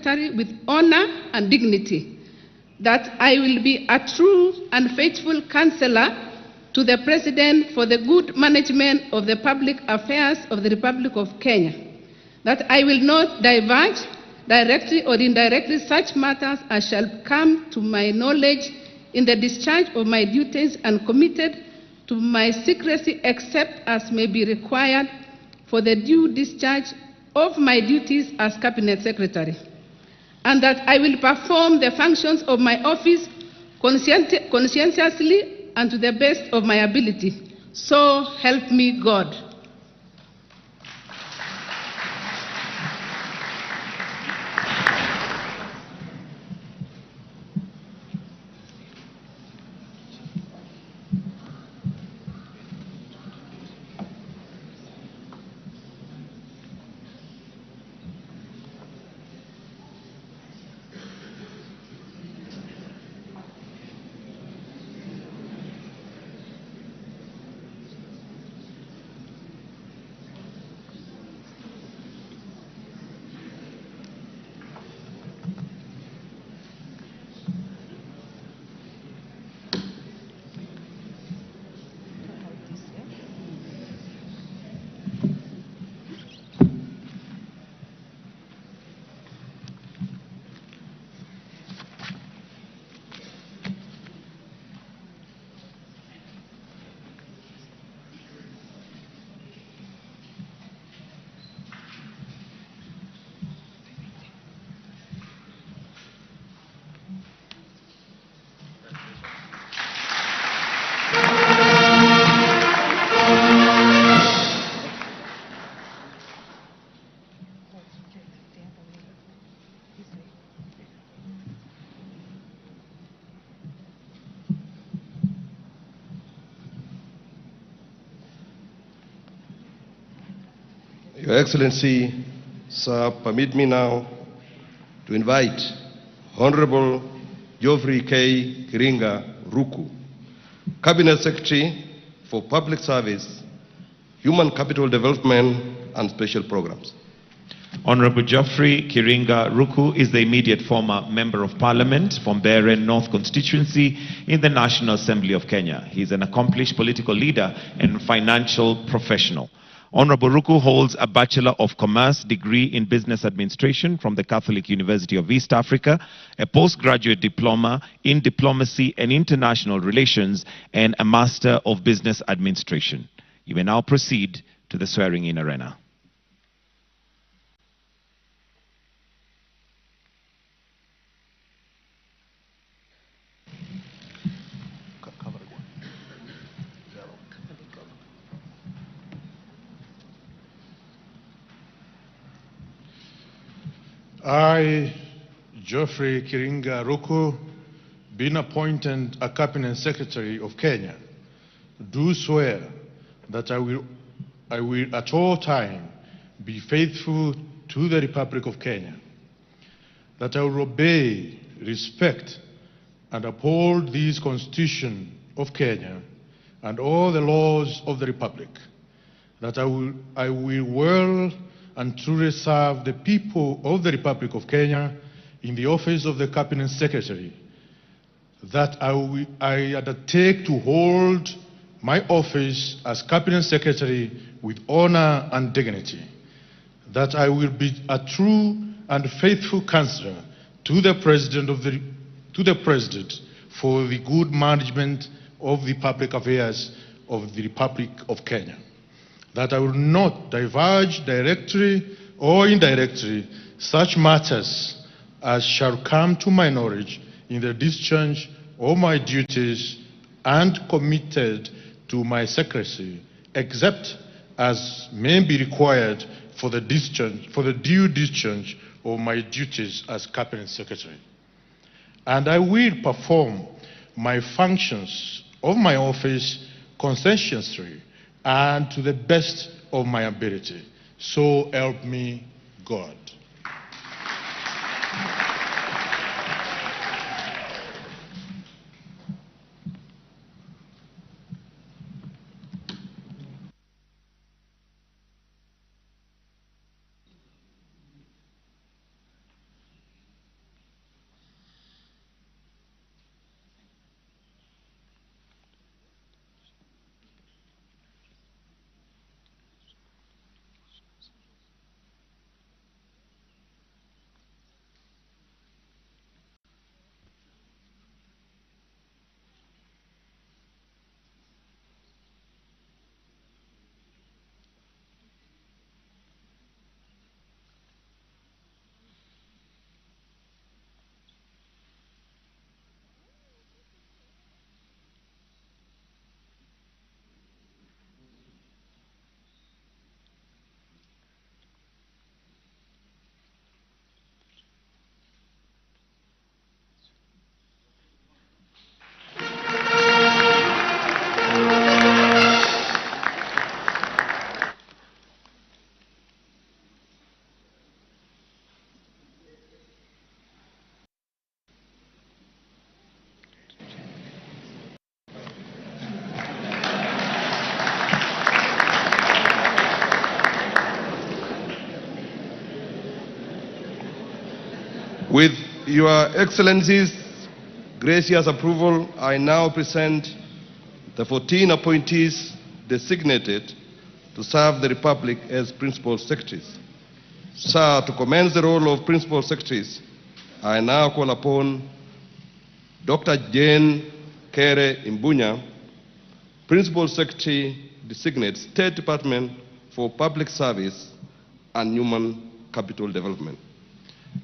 Secretary with honor and dignity, that I will be a true and faithful counselor to the President for the good management of the public affairs of the Republic of Kenya, that I will not diverge directly or indirectly such matters as shall come to my knowledge in the discharge of my duties, and committed to my secrecy except as may be required for the due discharge of my duties as Cabinet Secretary, and that I will perform the functions of my office conscientiously and to the best of my ability. So help me God. Your Excellency, sir, permit me now to invite Honorable Geoffrey K. Kiringa Ruku, Cabinet Secretary for Public Service, Human Capital Development and Special Programs. Honorable Geoffrey Kiringa Ruku is the immediate former Member of Parliament from Beren North constituency in the National Assembly of Kenya. He is an accomplished political leader and financial professional. Honorable Ruku holds a Bachelor of Commerce degree in Business Administration from the Catholic University of East Africa, a postgraduate diploma in Diplomacy and International Relations, and a Master of Business Administration. You may now proceed to the swearing-in arena. I, Geoffrey Kiringa Ruku, being appointed a Cabinet Secretary of Kenya, do swear that I will at all time be faithful to the Republic of Kenya, that I will obey, respect, and uphold this Constitution of Kenya and all the laws of the Republic, that I will well and truly serve the people of the Republic of Kenya in the office of the Cabinet Secretary, that I undertake to hold my office as Cabinet Secretary with honor and dignity, that I will be a true and faithful counselor to the President for the good management of the public affairs of the Republic of Kenya, that I will not diverge directly or indirectly such matters as shall come to my knowledge in the discharge of my duties, and committed to my secrecy, except as may be required for the due discharge of my duties as Cabinet Secretary. And I will perform my functions of my office conscientiously and to the best of my ability. So help me God. With Your Excellency's gracious approval, I now present the 14 appointees designated to serve the Republic as Principal Secretaries. Sir, to commence the role of Principal Secretaries, I now call upon Dr. Jane Kere Imbunya, Principal Secretary Designate, State Department for Public Service and Human Capital Development.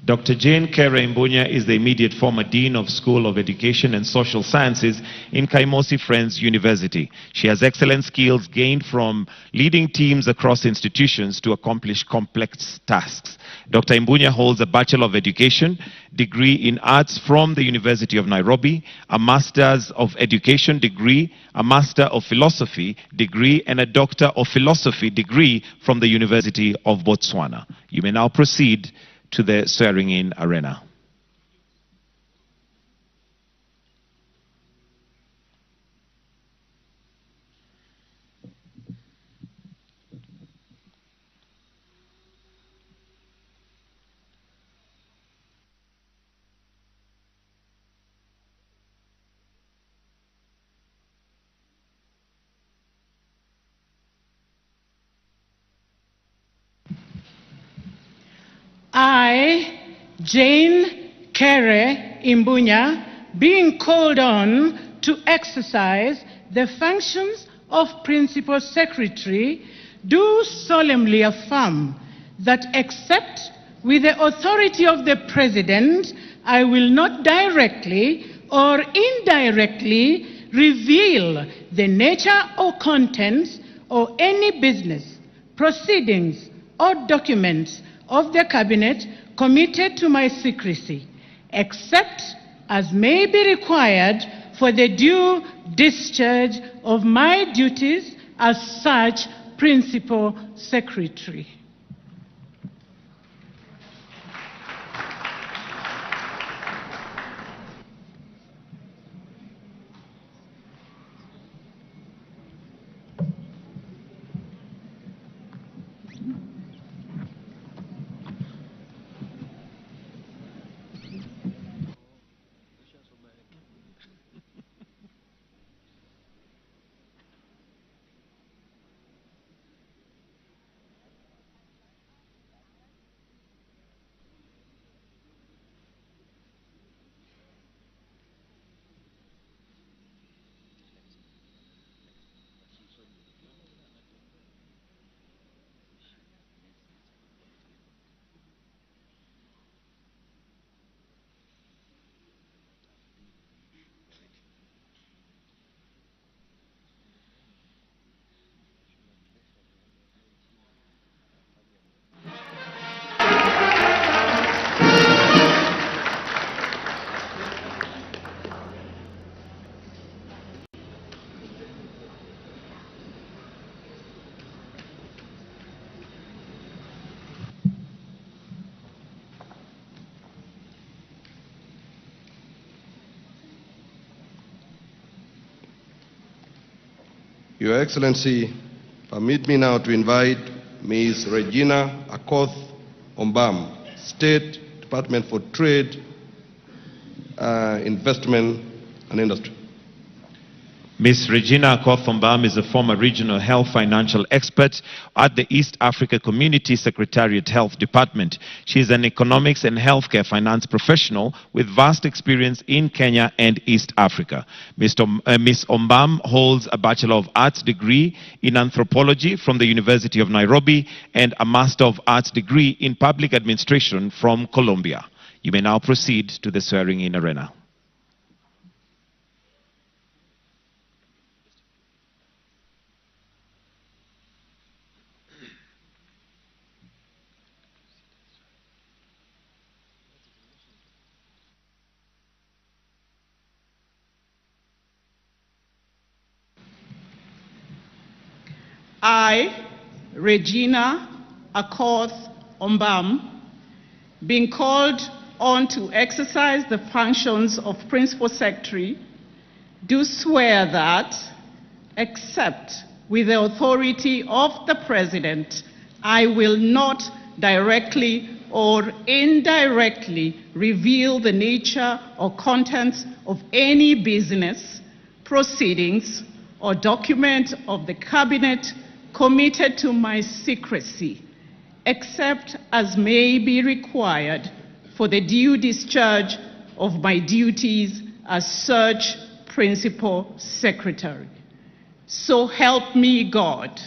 Dr. Jane Kere Imbunya is the immediate former Dean of School of Education and Social Sciences in Kaimosi Friends University. She has excellent skills gained from leading teams across institutions to accomplish complex tasks. Dr. Imbunya holds a Bachelor of Education degree in Arts from the University of Nairobi, a Master's of Education degree, a Master of Philosophy degree, and a Doctor of Philosophy degree from the University of Botswana. You may now proceed to the swearing-in arena. I, Jane Kere Imbunya, being called on to exercise the functions of Principal Secretary, do solemnly affirm that except with the authority of the President, I will not directly or indirectly reveal the nature or contents or any business, proceedings, or documents of the Cabinet committed to my secrecy, except as may be required for the due discharge of my duties as such Principal Secretary. Your Excellency, permit me now to invite Ms. Regina Akoth Ombam, State Department for Trade, Investment and Industry. Ms. Regina Akoth-Ombam is a former regional health financial expert at the East Africa Community Secretariat Health Department. She is an economics and healthcare finance professional with vast experience in Kenya and East Africa. Ms. Ombam holds a Bachelor of Arts degree in anthropology from the University of Nairobi and a Master of Arts degree in public administration from Colombia. You may now proceed to the swearing-in arena. I, Regina Akoth Ombam, being called on to exercise the functions of Principal Secretary, do swear that, except with the authority of the President, I will not directly or indirectly reveal the nature or contents of any business, proceedings, or document of the Cabinet committed to my secrecy, except as may be required for the due discharge of my duties as such Principal Secretary. So help me God.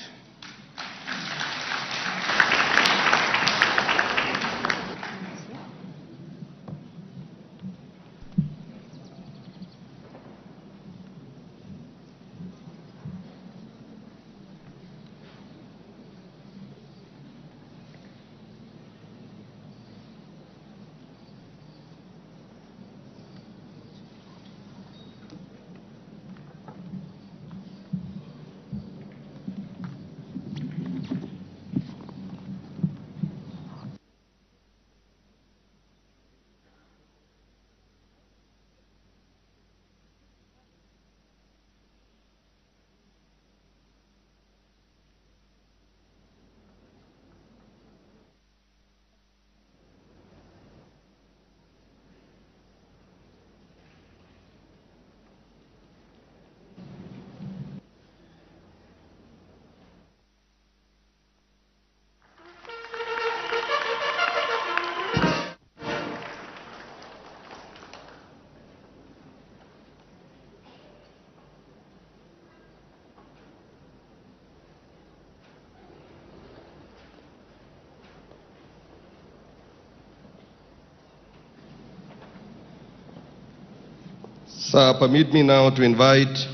Sir, permit me now to invite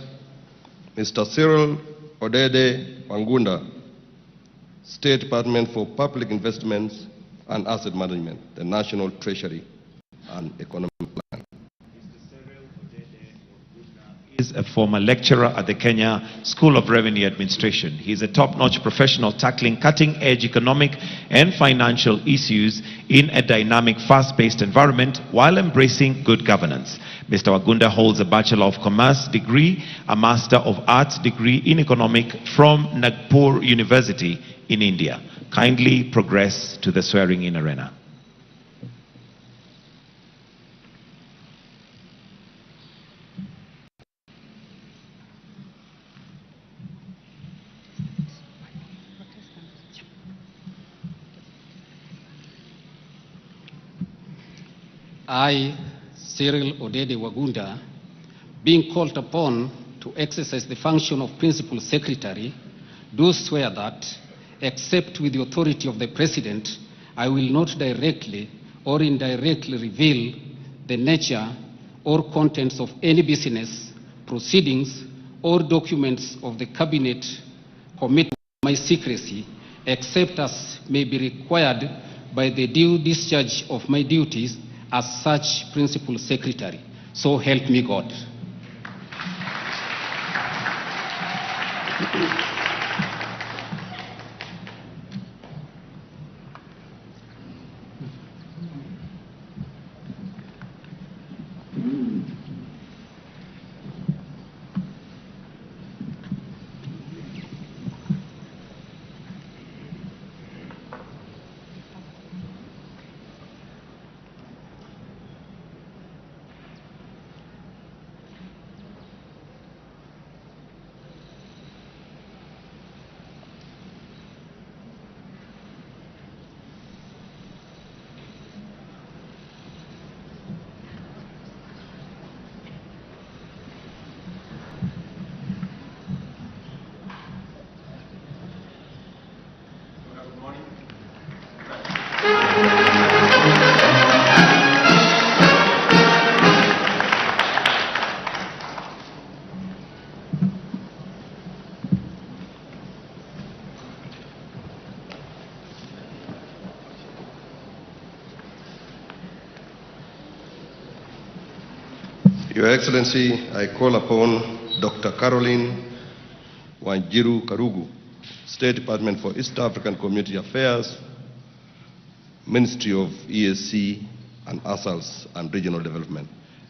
Mr. Cyril Odede Wangunda, State Department for Public Investments and Asset Management, the National Treasury and Economic Plan. Is a former lecturer at the Kenya School of Revenue Administration. He is a top-notch professional tackling cutting-edge economic and financial issues in a dynamic, fast-paced environment while embracing good governance. Mr. Wagunda holds a Bachelor of Commerce degree, a Master of Arts degree in Economic from Nagpur University in India. Kindly progress to the swearing-in arena. I, Cyril Odede Wagunda, being called upon to exercise the function of Principal Secretary, do swear that, except with the authority of the President, I will not directly or indirectly reveal the nature or contents of any business, proceedings, or documents of the Cabinet committed to my secrecy, except as may be required by the due discharge of my duties as such Principal Secretary. So help me God. Your Excellency, I call upon Dr. Caroline Wanjiru Karugu, State Department for East African Community Affairs, Ministry of ESC and ASALS and Regional Development.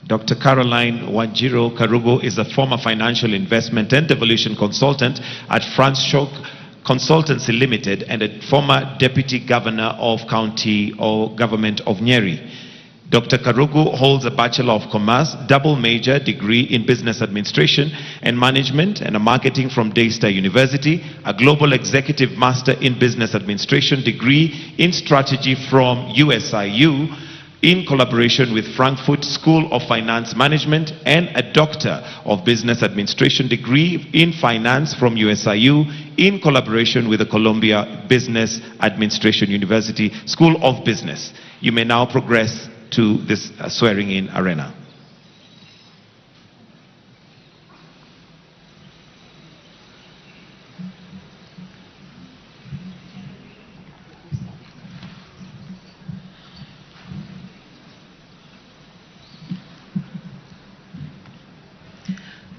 Dr. Caroline Wanjiru Karugu is a former financial investment and devolution consultant at France Shock Consultancy Limited and a former Deputy Governor of County or Government of Nyeri. Dr. Karugu holds a Bachelor of Commerce, double major degree in Business Administration and Management and a Marketing from Daystar University, a Global Executive Master in Business Administration degree in Strategy from USIU, in collaboration with Frankfurt School of Finance Management, and a Doctor of Business Administration degree in Finance from USIU, in collaboration with the Columbia Business Administration University School of Business. You may now progress to this swearing-in arena.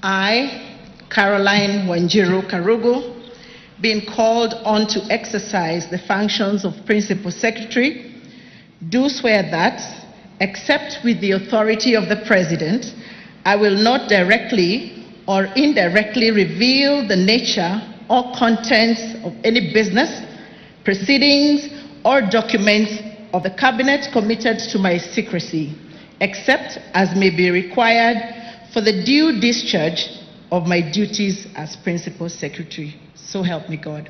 I, Caroline Wanjiru Karugu, being called on to exercise the functions of Principal Secretary, do swear that, except with the authority of the President, I will not directly or indirectly reveal the nature or contents of any business, proceedings, or documents of the Cabinet committed to my secrecy, except as may be required for the due discharge of my duties as Principal Secretary. So help me God.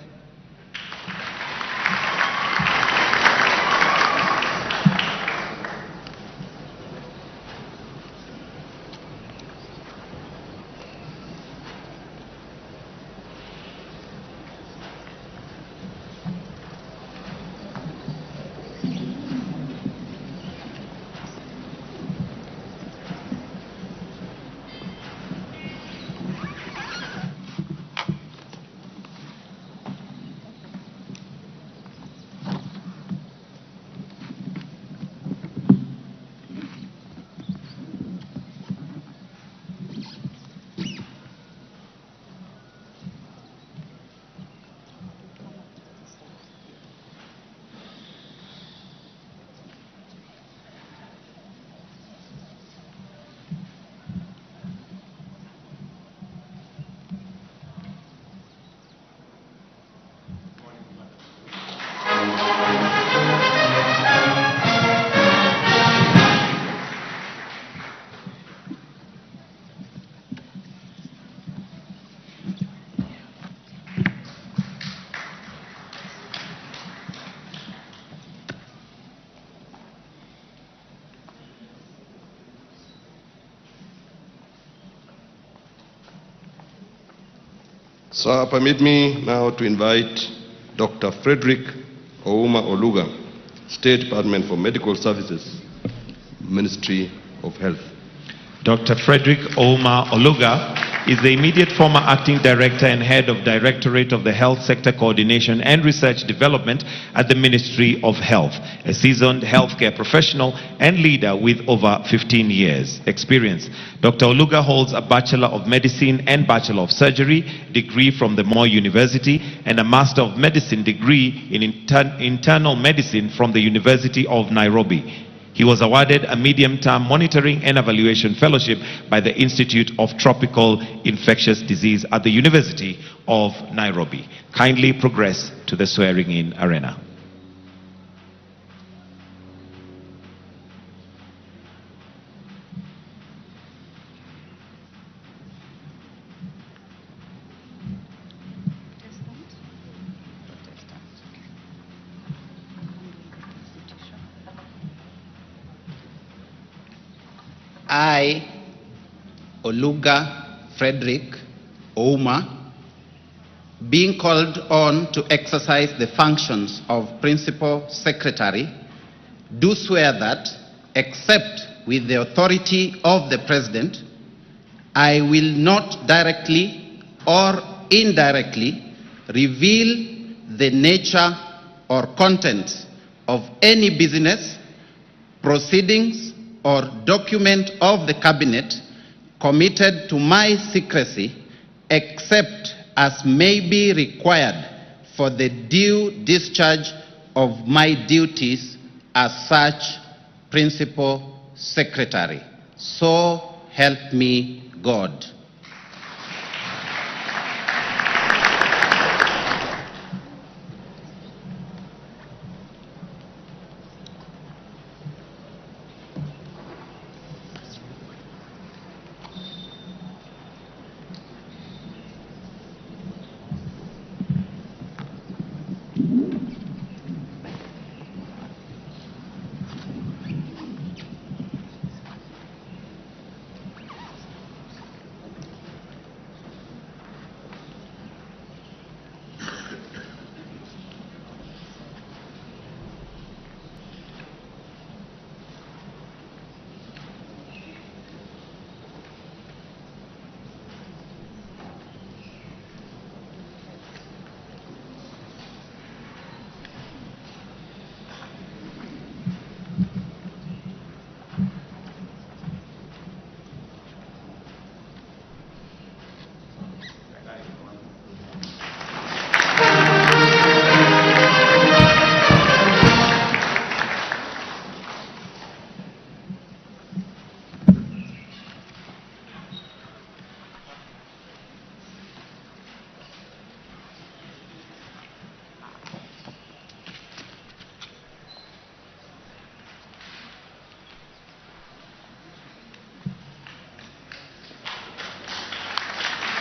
Sir, permit me now to invite Dr. Frederick Ouma Oluga, State Department for Medical Services, Ministry of Health. Dr. Frederick Ouma Oluga is the immediate former acting director and head of Directorate of the Health Sector Coordination and Research Development at the Ministry of Health, a seasoned healthcare professional and leader with over 15 years experience. Dr. Oluga holds a Bachelor of Medicine and Bachelor of Surgery degree from the Moy University and a Master of Medicine degree in Internal Medicine from the University of Nairobi. He was awarded a medium-term monitoring and evaluation fellowship by the Institute of Tropical Infectious Disease at the University of Nairobi. Kindly progress to the swearing-in arena. I, Oluga Frederick Ouma, being called on to exercise the functions of Principal Secretary, do swear that, except with the authority of the President, I will not directly or indirectly reveal the nature or contents of any business, proceedings, or document of the Cabinet committed to my secrecy, except as may be required for the due discharge of my duties as such Principal Secretary. So help me God.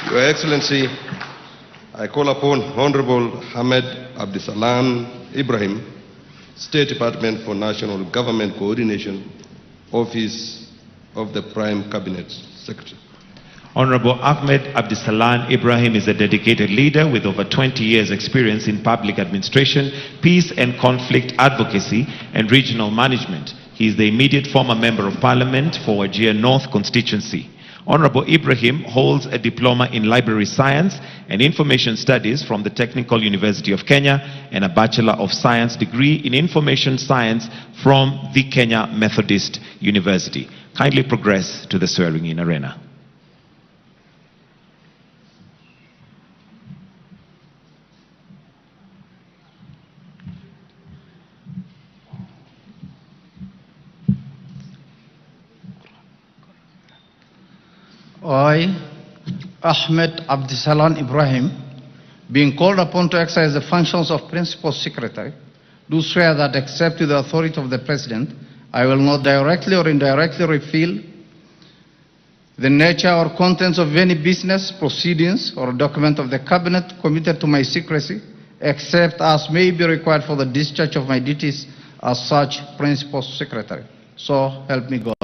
Your Excellency, I call upon Honorable Ahmed Abdisalan Ibrahim, State Department for National Government Coordination, Office of the Prime Cabinet Secretary. Honorable Ahmed Abdisalan Ibrahim is a dedicated leader with over 20 years' experience in public administration, peace and conflict advocacy, and regional management. He is the immediate former Member of Parliament for Wajir North constituency. Honorable Ibrahim holds a diploma in library science and information studies from the Technical University of Kenya and a Bachelor of Science degree in information science from the Kenya Methodist University. Kindly progress to the swearing-in arena. I, Ahmed Abdisalan Ibrahim, being called upon to exercise the functions of Principal Secretary, do swear that except with the authority of the President, I will not directly or indirectly reveal the nature or contents of any business, proceedings, or document of the Cabinet committed to my secrecy, except as may be required for the discharge of my duties as such Principal Secretary. So help me God.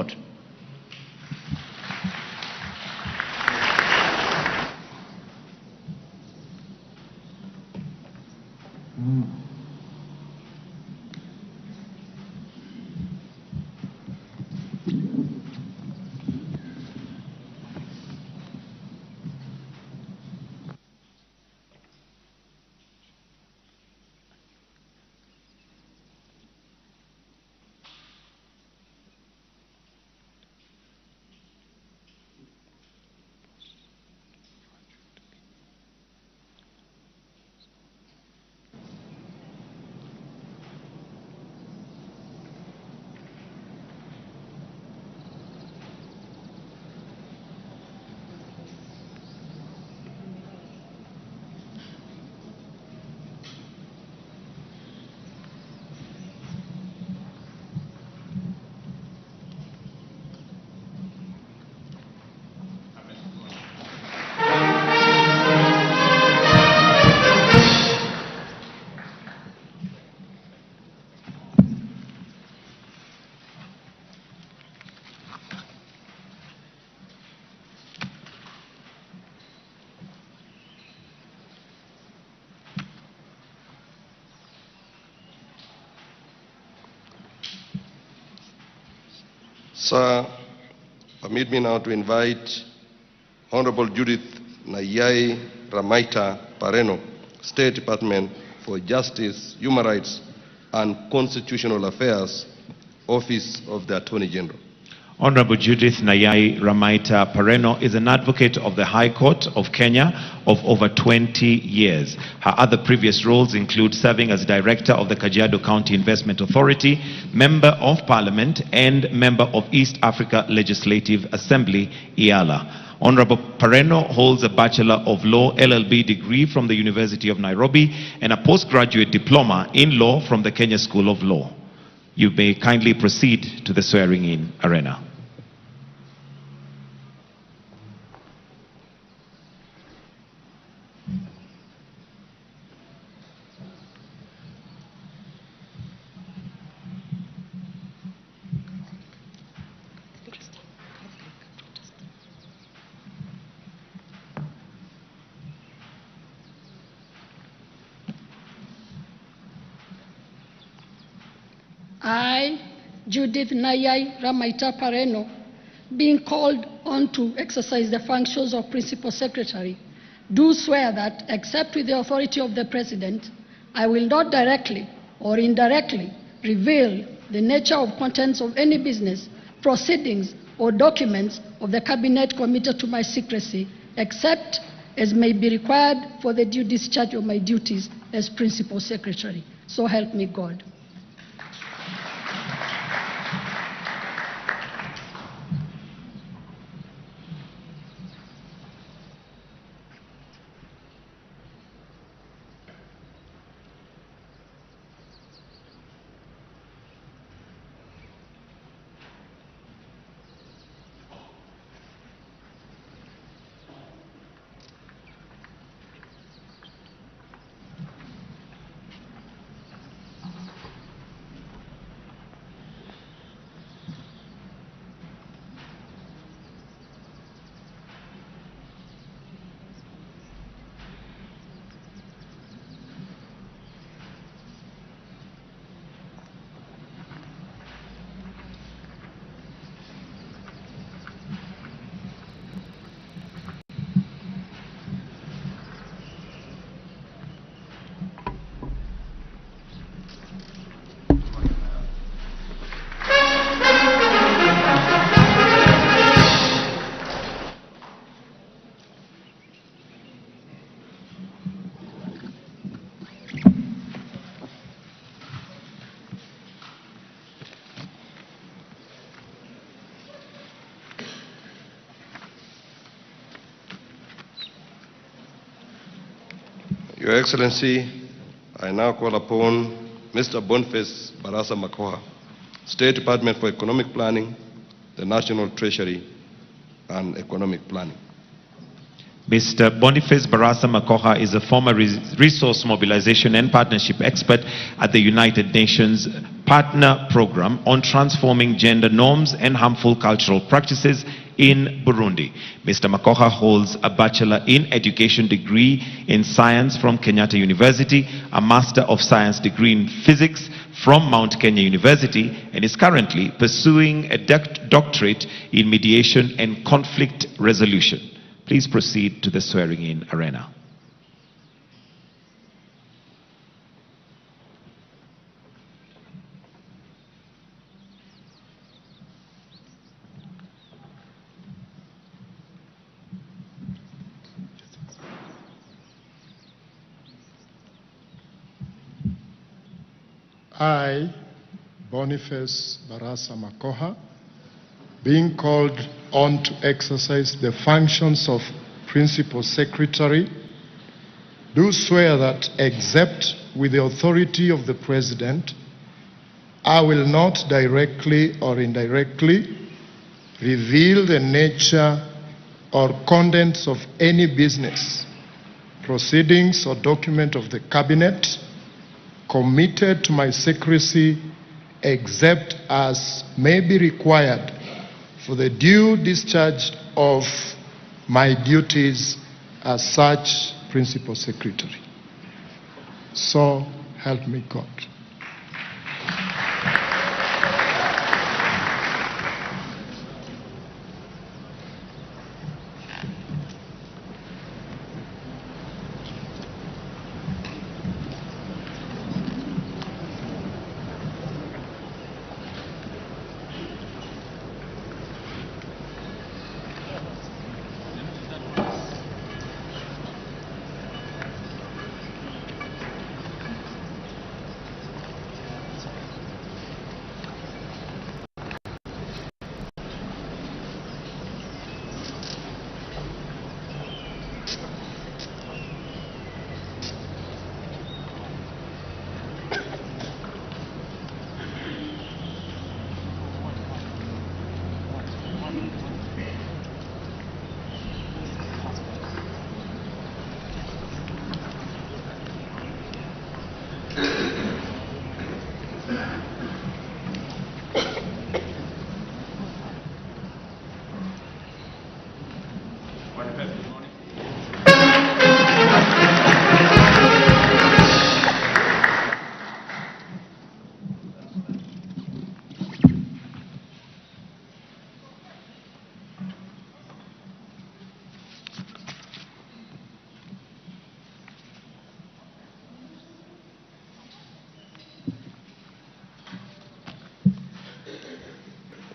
Sir, permit me now to invite Honorable Judith Nayai Ramaita Pareno, State Department for Justice, Human Rights and Constitutional Affairs, Office of the Attorney General. Honorable Judith Nayai Ramaita Pareno is an advocate of the High Court of Kenya of over 20 years. Her other previous roles include serving as Director of the Kajiado County Investment Authority, Member of Parliament, and Member of East Africa Legislative Assembly, IALA. Honorable Pareno holds a Bachelor of Law LLB degree from the University of Nairobi and a postgraduate diploma in law from the Kenya School of Law. You may kindly proceed to the swearing-in arena. I, Judith Nayai Ramaita Pareno, being called on to exercise the functions of Principal Secretary, do swear that, except with the authority of the President, I will not directly or indirectly reveal the nature of contents of any business, proceedings, or documents of the Cabinet committed to my secrecy, except as may be required for the due discharge of my duties as Principal Secretary. So help me God. Your Excellency, I now call upon Mr. Boniface Barasa Makoha, State Department for Economic Planning, the National Treasury, and Economic Planning. Mr. Boniface Barasa Makoha is a former resource mobilization and partnership expert at the United Nations Partner Program on transforming gender norms and harmful cultural practices in Burundi. Mr. Makoha holds a Bachelor in Education degree in Science from Kenyatta University, a Master of Science degree in Physics from Mount Kenya University, and is currently pursuing a doctorate in Mediation and Conflict Resolution. Please proceed to the swearing-in arena. I, Boniface Barasa Makoha, being called on to exercise the functions of Principal Secretary, do swear that, except with the authority of the President, I will not directly or indirectly reveal the nature or contents of any business, proceedings, or document of the Cabinet committed to my secrecy, except as may be required for the due discharge of my duties as such Principal Secretary. So help me God.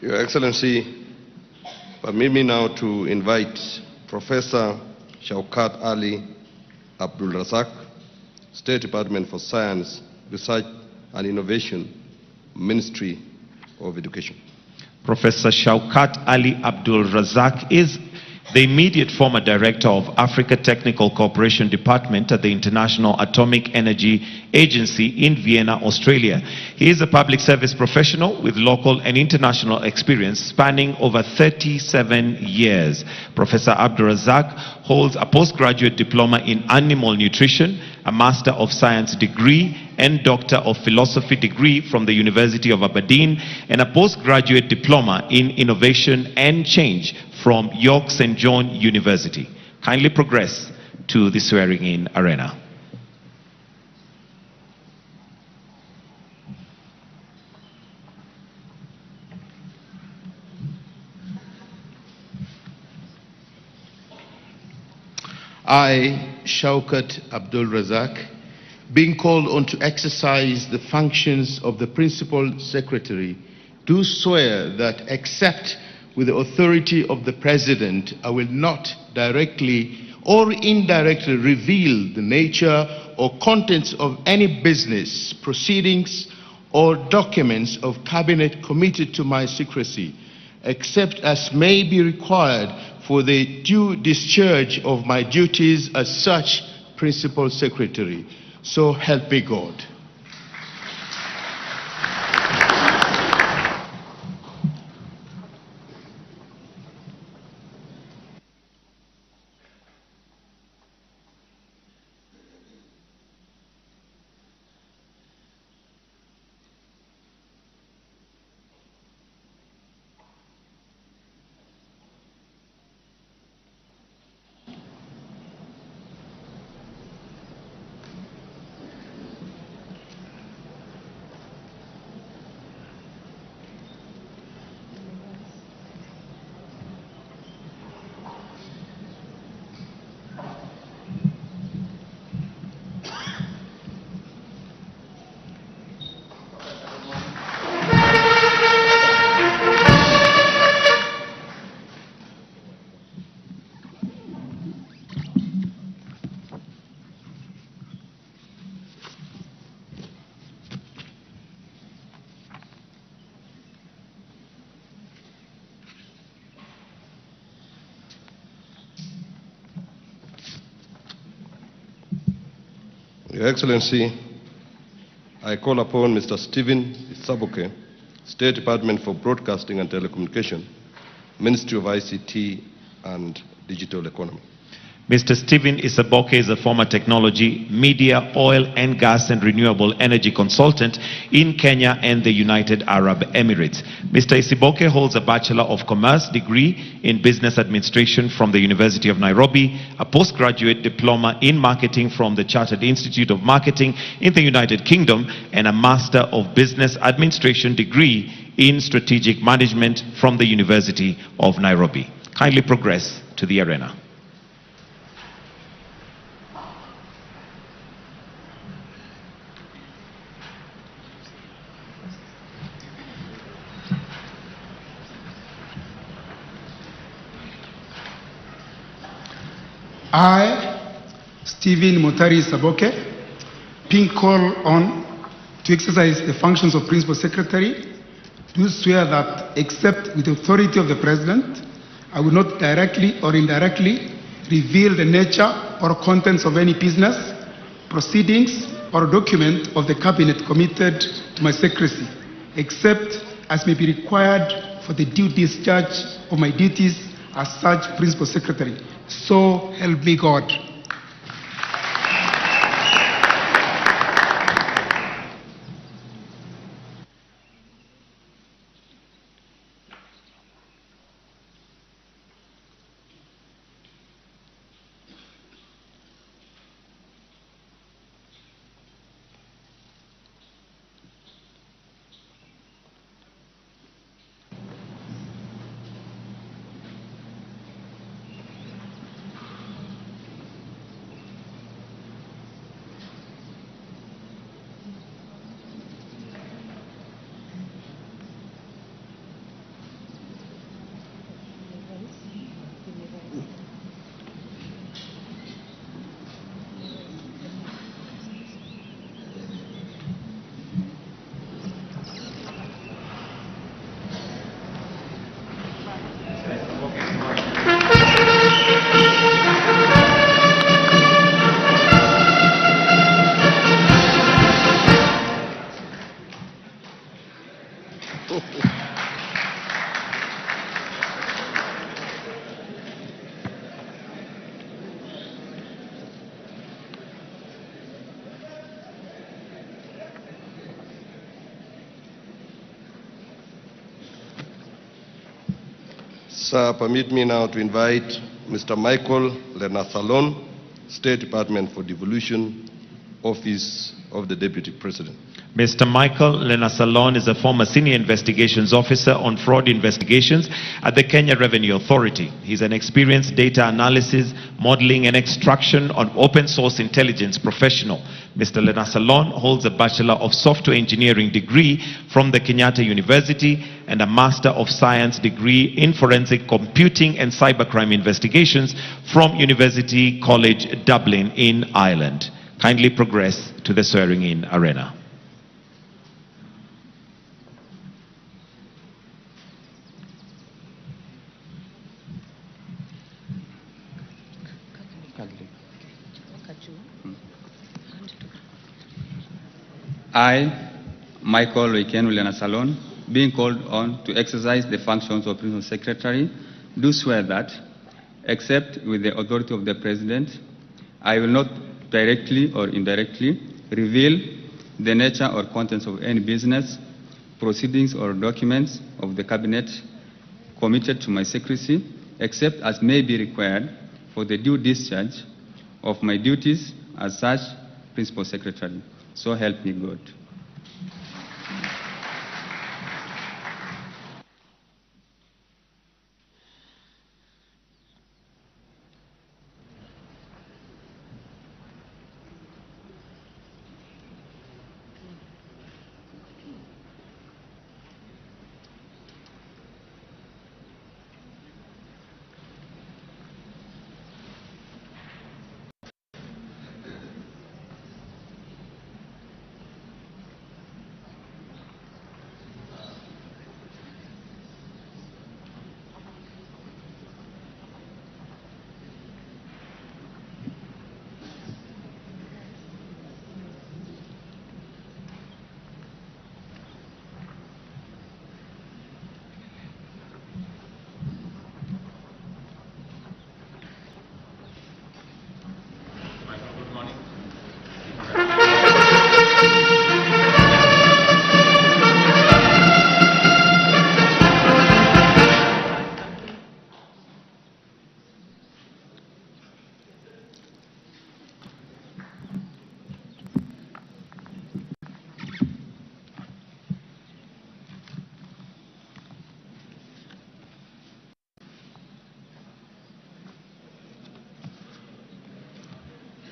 Your Excellency, permit me now to invite Professor Shaukat Ali Abdul Razak, State Department for Science, Research and Innovation, Ministry of Education. Professor Shaukat Ali Abdul Razak is the immediate former director of Africa Technical Cooperation Department at the International Atomic Energy Agency in Vienna, Australia. He is a public service professional with local and international experience spanning over 37 years. Professor Abdul Razak holds a postgraduate diploma in animal nutrition, a Master of Science degree and Doctor of Philosophy degree from the University of Aberdeen, and a postgraduate diploma in Innovation and Change from York St. John University. Kindly progress to the swearing-in arena. I, Shaukat Abdul Razak, being called on to exercise the functions of the Principal Secretary, do swear that, except with the authority of the President, I will not directly or indirectly reveal the nature or contents of any business, proceedings, or documents of Cabinet committed to my secrecy, except as may be required for the due discharge of my duties as such Principal Secretary. So help me God. Your Excellency, I call upon Mr. Stephen Isaboke, State Department for Broadcasting and Telecommunication, Ministry of ICT and Digital Economy. Mr. Stephen Isaboke is a former technology, media, oil and gas and renewable energy consultant in Kenya and the United Arab Emirates. Mr. Isaboke holds a Bachelor of Commerce degree in Business Administration from the University of Nairobi, a postgraduate diploma in marketing from the Chartered Institute of Marketing in the United Kingdom, and a Master of Business Administration degree in Strategic Management from the University of Nairobi. Kindly progress to the arena. I, Stephen Mutari Isaboke, being called on to exercise the functions of Principal Secretary, do swear that, except with the authority of the President, I will not directly or indirectly reveal the nature or contents of any business, proceedings, or document of the Cabinet committed to my secrecy, except as may be required for the due discharge of my duties as such Principal Secretary. So help me God. Sir, permit me now to invite Mr. Michael Lenathalon, State Department for Devolution, Office of the Deputy President. Mr. Michael Lenasalon is a former Senior Investigations Officer on Fraud Investigations at the Kenya Revenue Authority. He's an experienced data analysis, modeling and extraction on open source intelligence professional. Mr. Lenasalon holds a Bachelor of Software Engineering degree from the Kenyatta University and a Master of Science degree in Forensic Computing and Cybercrime Investigations from University College Dublin in Ireland. Kindly progress to the swearing-in arena. I, Michael Oikenuliana Salon, being called on to exercise the functions of Principal Secretary, do swear that, except with the authority of the President, I will not directly or indirectly reveal the nature or contents of any business, proceedings or documents of the Cabinet committed to my secrecy, except as may be required for the due discharge of my duties as such Principal Secretary. So help me God.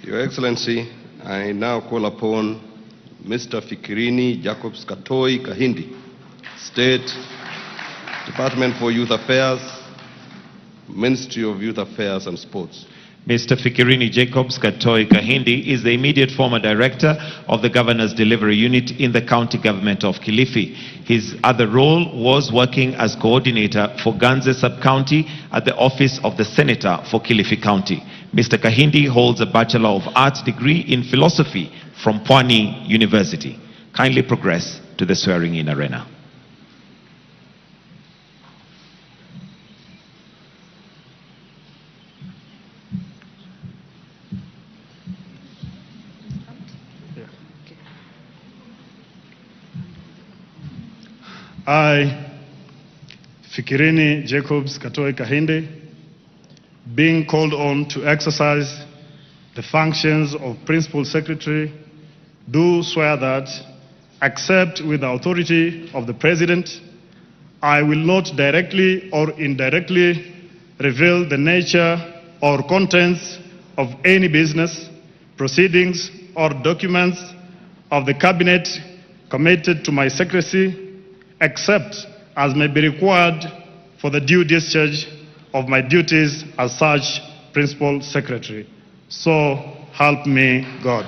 Your Excellency, I now call upon Mr. Fikirini Jacobs Katoi Kahindi, State Department for Youth Affairs, Ministry of Youth Affairs and Sports. Mr. Fikirini Jacobs Katoi Kahindi is the immediate former director of the Governor's Delivery Unit in the county government of Kilifi. His other role was working as coordinator for Ganze Sub-County at the office of the Senator for Kilifi County. Mr. Kahindi holds a Bachelor of Arts degree in philosophy from Pwani University. Kindly progress to the swearing-in arena. I, Fikirini Jacobs Katoi Kahinde, being called on to exercise the functions of Principal Secretary, do swear that, except with the authority of the President, I will not directly or indirectly reveal the nature or contents of any business, proceedings, or documents of the Cabinet committed to my secrecy, except as may be required for the due discharge of my duties as such Principal Secretary. So help me God.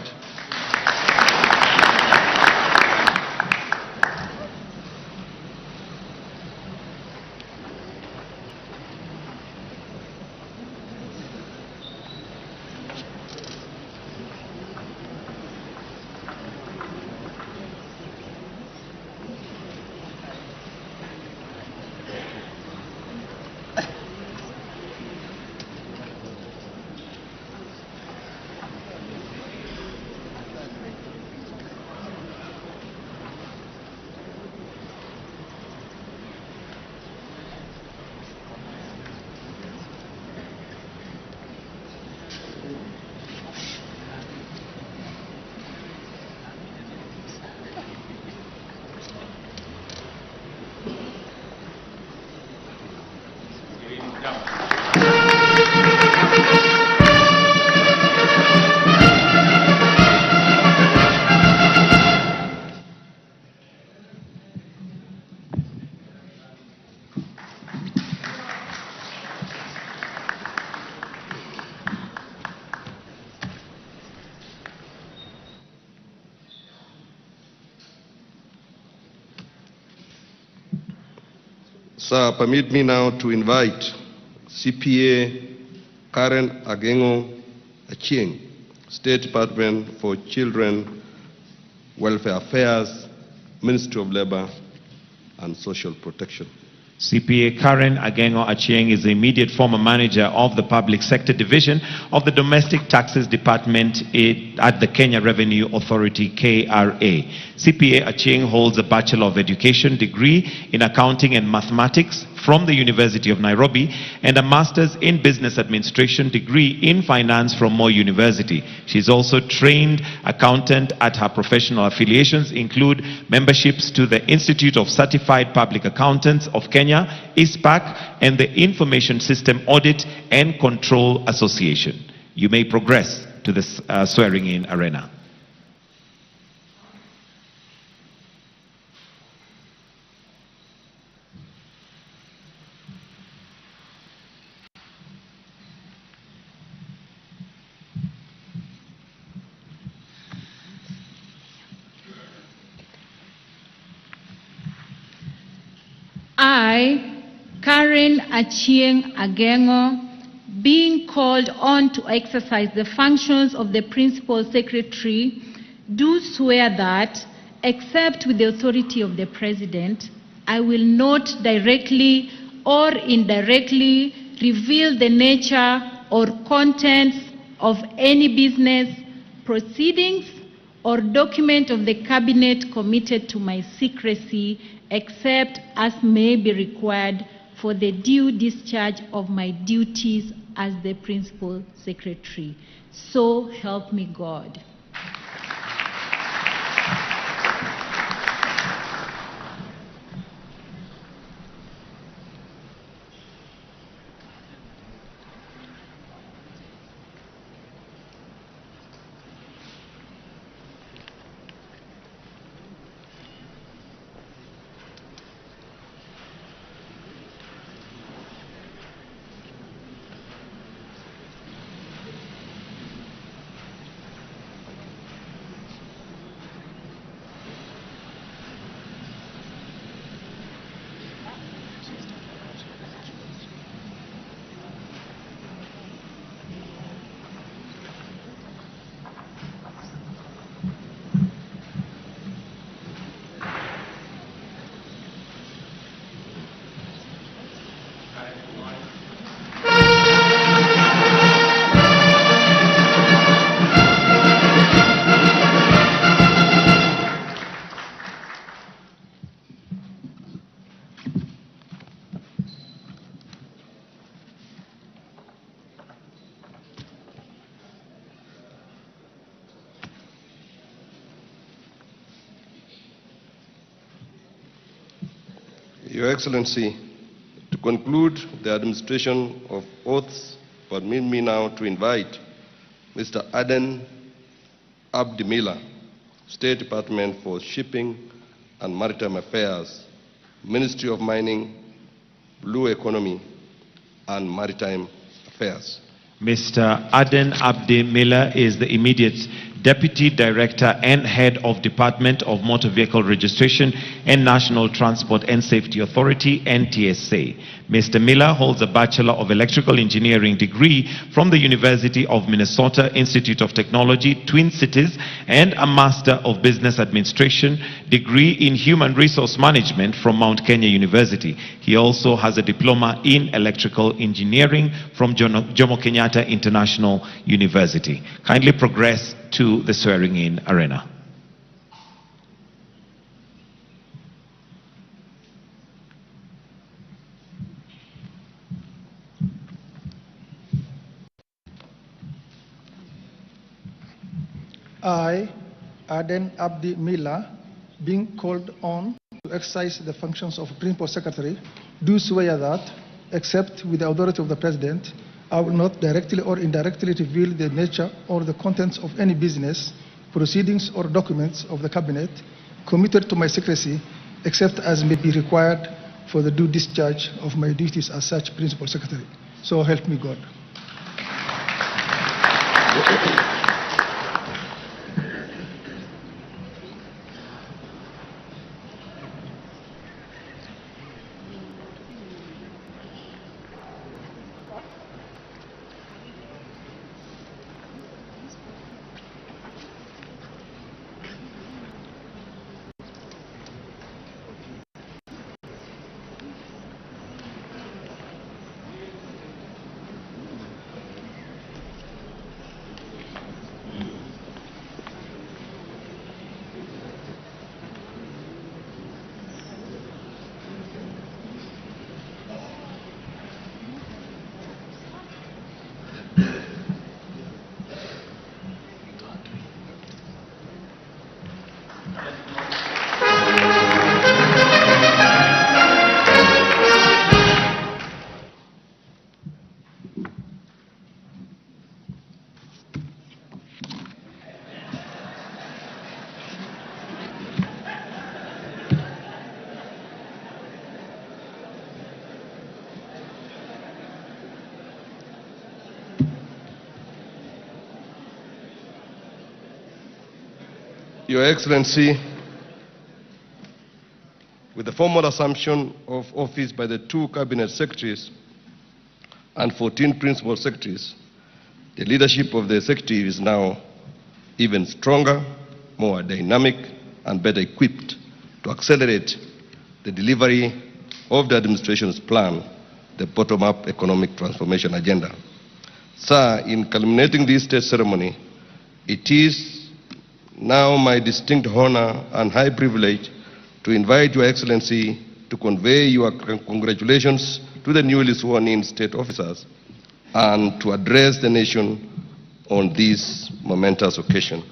Sir, permit me now to invite CPA Karen Agengo Achieng State Department for Children, Welfare Affairs, Ministry of Labor and Social Protection. CPA Karen Agengo Achieng is the immediate former manager of the Public Sector Division of the Domestic Taxes Department at the Kenya Revenue Authority, KRA. CPA Achieng holds a Bachelor of Education degree in Accounting and Mathematics from the University of Nairobi and a Master's in Business Administration degree in Finance from Moi University. She is also trained accountant at her professional affiliations include memberships to the Institute of Certified Public Accountants of Kenya, ISPAC, and the Information System Audit and Control Association. You may progress to the swearing-in arena. I, Karen Achieng Agengo, being called on to exercise the functions of the Principal Secretary, do swear that, except with the authority of the President, I will not directly or indirectly reveal the nature or contents of any business, proceedings, or document of the Cabinet committed to my secrecy, except as may be required for the due discharge of my duties as the Principal Secretary. So help me God. Your Excellency, to conclude the administration of oaths, permit me now to invite Mr. Aden Abdimila, State Department for Shipping and Maritime Affairs, Ministry of Mining, Blue Economy and Maritime Affairs. Mr. Aden Abdi Miller is the immediate Deputy Director and Head of Department of Motor Vehicle Registration and National Transport and Safety Authority, NTSA. Mr. Miller holds a Bachelor of Electrical Engineering degree from the University of Minnesota Institute of Technology, Twin Cities, and a Master of Business Administration degree in Human Resource Management from Mount Kenya University. He also has a Diploma in Electrical Engineering from Jomo Kenyatta International University. Kindly progress to the swearing-in arena. I, Aden Abdi Mila, being called on to exercise the functions of Principal Secretary, do swear that, except with the authority of the President, I will not directly or indirectly reveal the nature or the contents of any business, proceedings, or documents of the Cabinet committed to my secrecy, except as may be required for the due discharge of my duties as such Principal Secretary. So help me God. Your Excellency, with the formal assumption of office by the 2 cabinet secretaries and 14 principal secretaries, the leadership of the executive is now even stronger, more dynamic, and better equipped to accelerate the delivery of the administration's plan, the bottom-up economic transformation agenda. Sir, in culminating this state ceremony, it is now my distinct honor and high privilege to invite Your Excellency to convey your congratulations to the newly sworn-in state officers and to address the nation on this momentous occasion.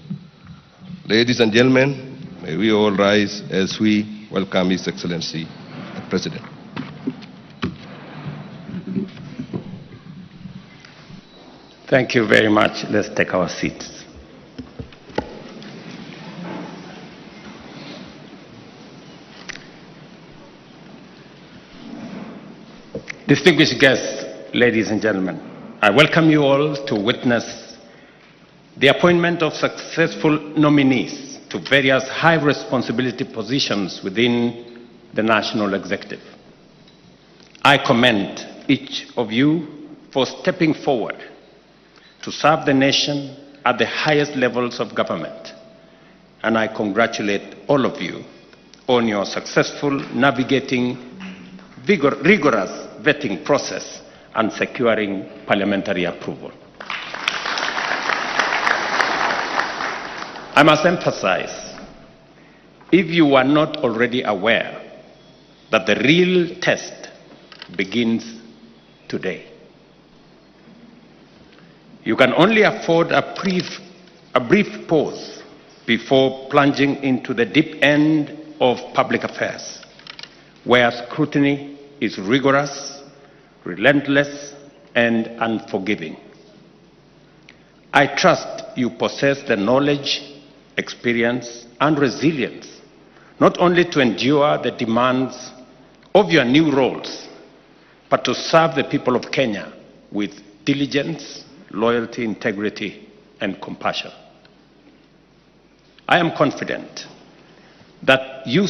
Ladies and gentlemen, may we all rise as we welcome His Excellency, the President. Thank you very much. Let's take our seats. Distinguished guests, ladies and gentlemen, I welcome you all to witness the appointment of successful nominees to various high responsibility positions within the national executive. I commend each of you for stepping forward to serve the nation at the highest levels of government, and I congratulate all of you on your successful navigating rigorous vetting process and securing parliamentary approval. I must emphasize, if you are not already aware, that the real test begins today. You can only afford a brief pause before plunging into the deep end of public affairs, where scrutiny is rigorous, relentless, and unforgiving. I trust you possess the knowledge, experience, and resilience, not only to endure the demands of your new roles, but to serve the people of Kenya with diligence, loyalty, integrity, and compassion. I am confident that you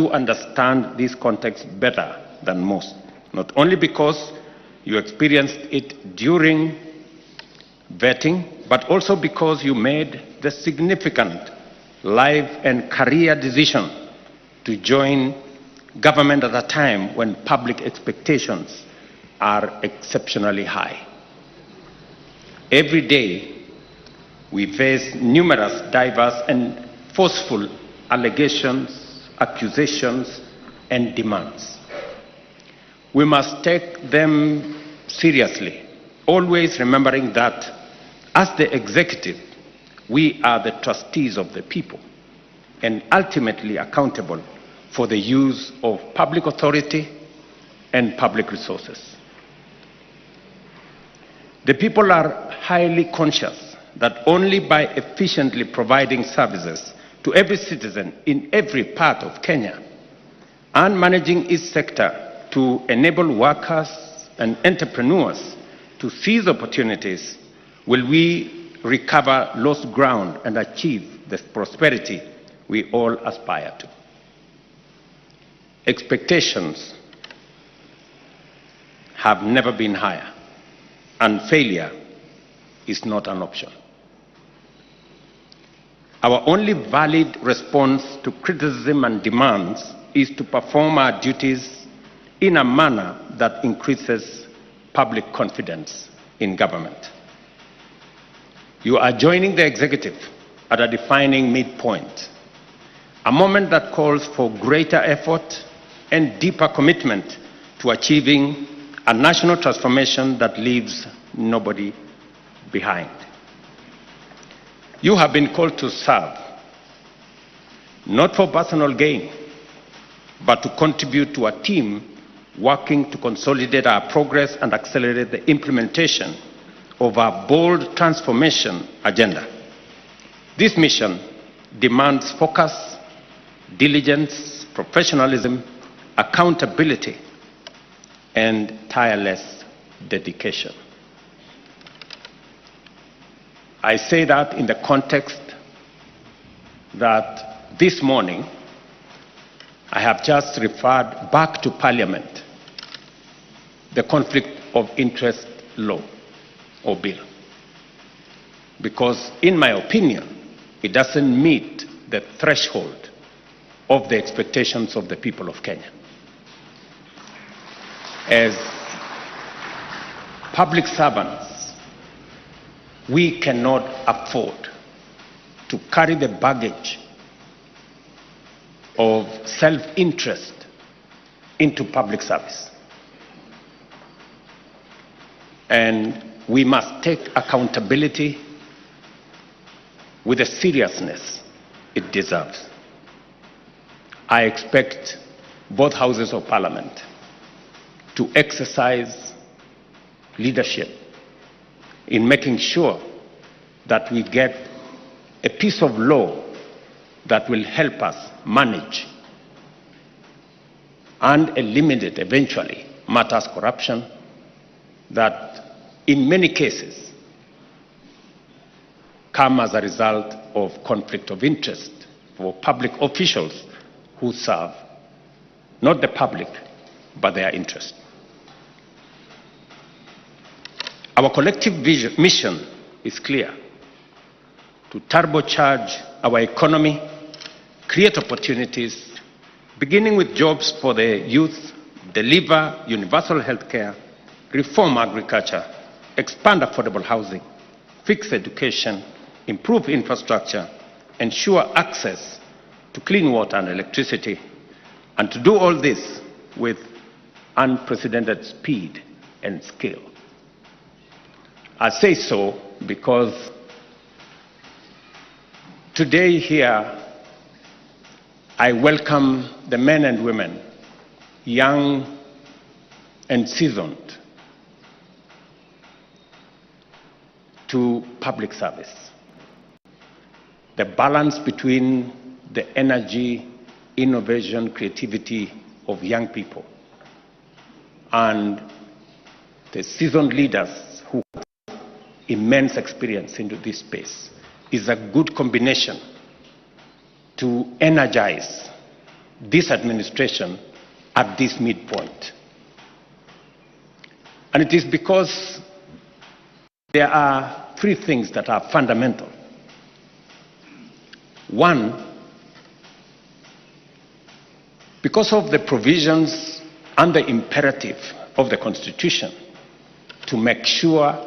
understand this context better than most, not only because you experienced it during vetting, but also because you made the significant life and career decision to join government at a time when public expectations are exceptionally high. Every day, we face numerous diverse and forceful allegations, accusations, and demands. We must take them seriously, always remembering that as the executive, we are the trustees of the people and ultimately accountable for the use of public authority and public resources. The people are highly conscious that only by efficiently providing services to every citizen in every part of Kenya and managing each sector to enable workers and entrepreneurs to seize opportunities will we recover lost ground and achieve the prosperity we all aspire to. Expectations have never been higher, and failure is not an option. Our only valid response to criticism and demands is to perform our duties in a manner that increases public confidence in government. You are joining the executive at a defining midpoint, a moment that calls for greater effort and deeper commitment to achieving a national transformation that leaves nobody behind. You have been called to serve, not for personal gain, but to contribute to a team working to consolidate our progress and accelerate the implementation of our bold transformation agenda. This mission demands focus, diligence, professionalism, accountability, and tireless dedication. I say that in the context that this morning I have just referred back to Parliament the conflict of interest law or bill, because in my opinion it doesn't meet the threshold of the expectations of the people of Kenya. As public servants, we cannot afford to carry the baggage of self-interest into public service. And we must take accountability with the seriousness it deserves. I expect both houses of parliament to exercise leadership in making sure that we get a piece of law that will help us manage and eliminate eventually matters corruption that in many cases come as a result of conflict of interest for public officials who serve not the public but their interest. Our collective mission is clear: to turbocharge our economy, create opportunities, beginning with jobs for the youth, deliver universal health care, reform agriculture, expand affordable housing, fix education, improve infrastructure, ensure access to clean water and electricity, and to do all this with unprecedented speed and scale. I say so because today here I welcome the men and women, young and seasoned, to public service. The balance between the energy, innovation, creativity of young people and the seasoned leaders who have immense experience into this space is a good combination to energize this administration at this midpoint. And it is because there are three things that are fundamental. One, because of the provisions and the imperative of the Constitution to make sure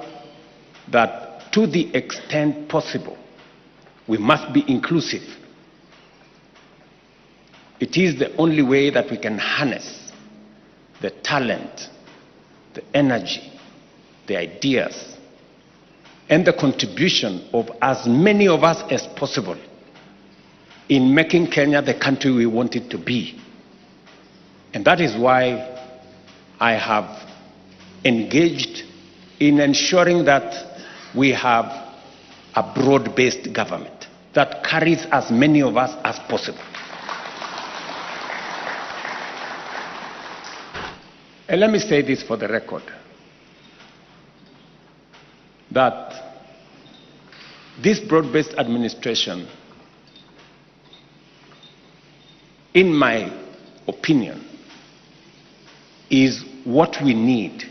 that to the extent possible we must be inclusive. It is the only way that we can harness the talent, the energy, the ideas, and the contribution of as many of us as possible in making Kenya the country we want it to be. And that is why I have engaged in ensuring that we have a broad-based government that carries as many of us as possible. And let me say this for the record, that this broad-based administration, in my opinion, is what we need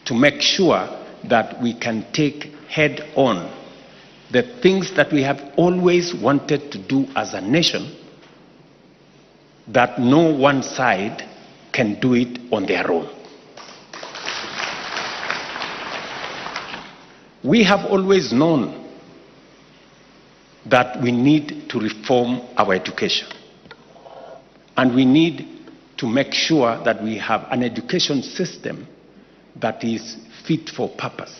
to make sure that we can take head on the things that we have always wanted to do as a nation, that no one side can do it on their own. We have always known that we need to reform our education, and we need to make sure that we have an education system that is fit for purpose.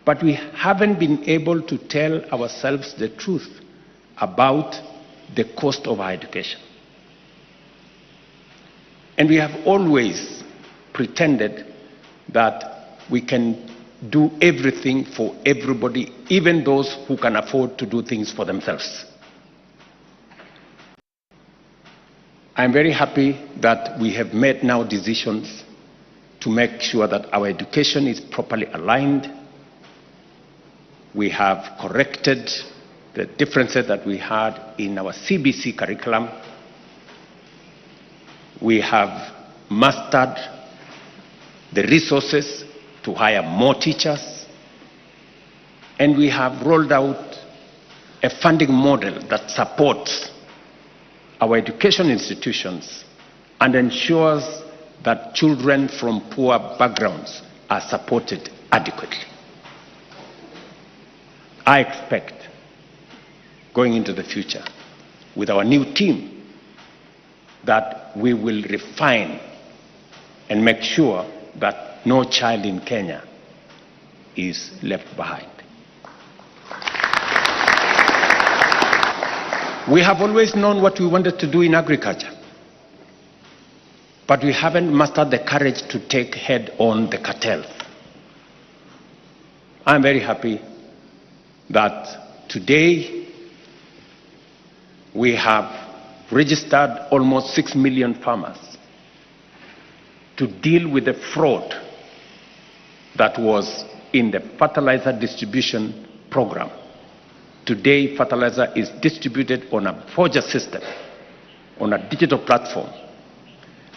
But we haven't been able to tell ourselves the truth about the cost of our education. And we have always pretended that we can do everything for everybody, even those who can afford to do things for themselves. I'm very happy that we have made now decisions to make sure that our education is properly aligned We have corrected the differences that we had in our CBC curriculum. We have mastered the resources to hire more teachers. And we have rolled out a funding model that supports our education institutions and ensures that children from poor backgrounds are supported adequately. I expect, going into the future, with our new team, that we will refine and make sure that no child in Kenya is left behind. We have always known what we wanted to do in agriculture, but we haven't mustered the courage to take head-on the cartels. I'm very happy that today we have registered almost 6 million farmers to deal with the fraud that was in the fertilizer distribution program. Today, fertilizer is distributed on a forger system, on a digital platform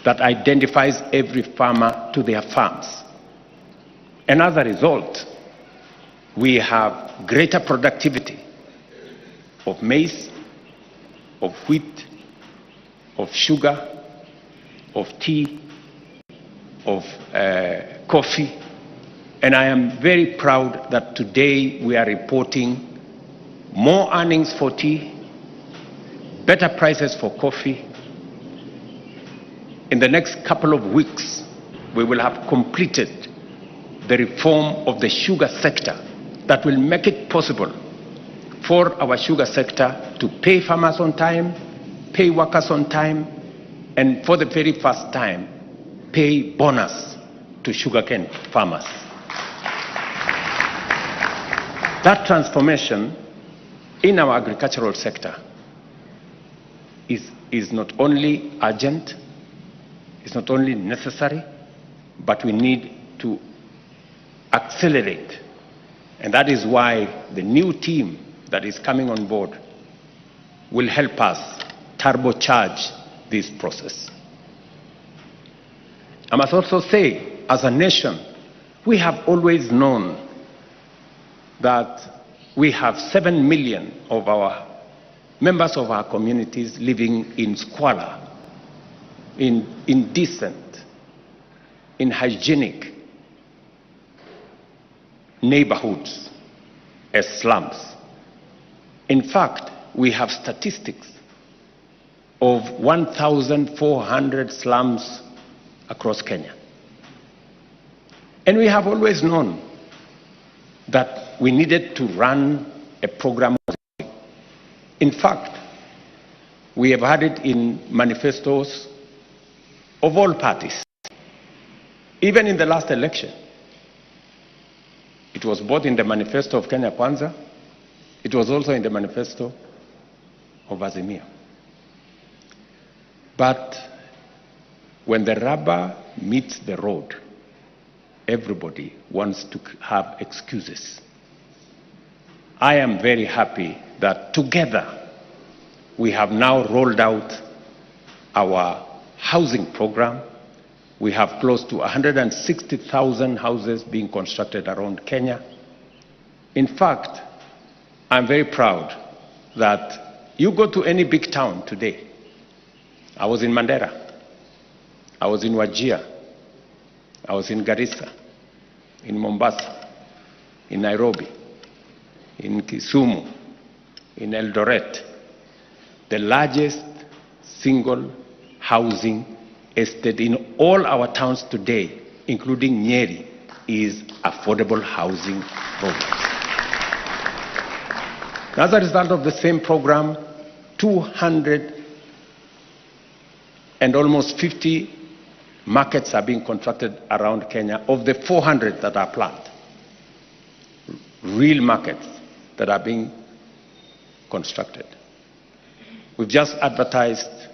that identifies every farmer to their farms. And as a result, we have greater productivity of maize, of wheat, of sugar, of tea, of coffee. And I am very proud that today we are reporting more earnings for tea, better prices for coffee. In the next couple of weeks, we will have completed the reform of the sugar sector that will make it possible for our sugar sector to pay farmers on time, pay workers on time, and for the very first time, pay bonus to sugarcane farmers. That transformation in our agricultural sector is not only urgent, it's not only necessary, but we need to accelerate. And that is why the new team that is coming on board will help us turbocharge this process. I must also say, as a nation, we have always known that we have 7 million of our members of our communities living in squalor, in indecent, unhygienic neighborhoods as slums. In fact, we have statistics of 1,400 slums across Kenya. And we have always known that we needed to run a program. In fact, we have had it in manifestos of all parties. Even in the last election, it was both in the manifesto of Kenya Kwanza, it was also in the manifesto of Azimio. But when the rubber meets the road, everybody wants to have excuses. I am very happy that together we have now rolled out our housing program. We have close to 160,000 houses being constructed around Kenya. In fact, I'm very proud that you go to any big town today. I was in Mandera, I was in Wajir, I was in Garissa, in Mombasa, in Nairobi, in Kisumu, in Eldoret. The largest single housing estate in all our towns today, including Nyeri, is affordable housing program. As a result of the same program, 200 and almost 50 markets are being constructed around Kenya of the 400 that are planned. Real markets that are being constructed. We've just advertised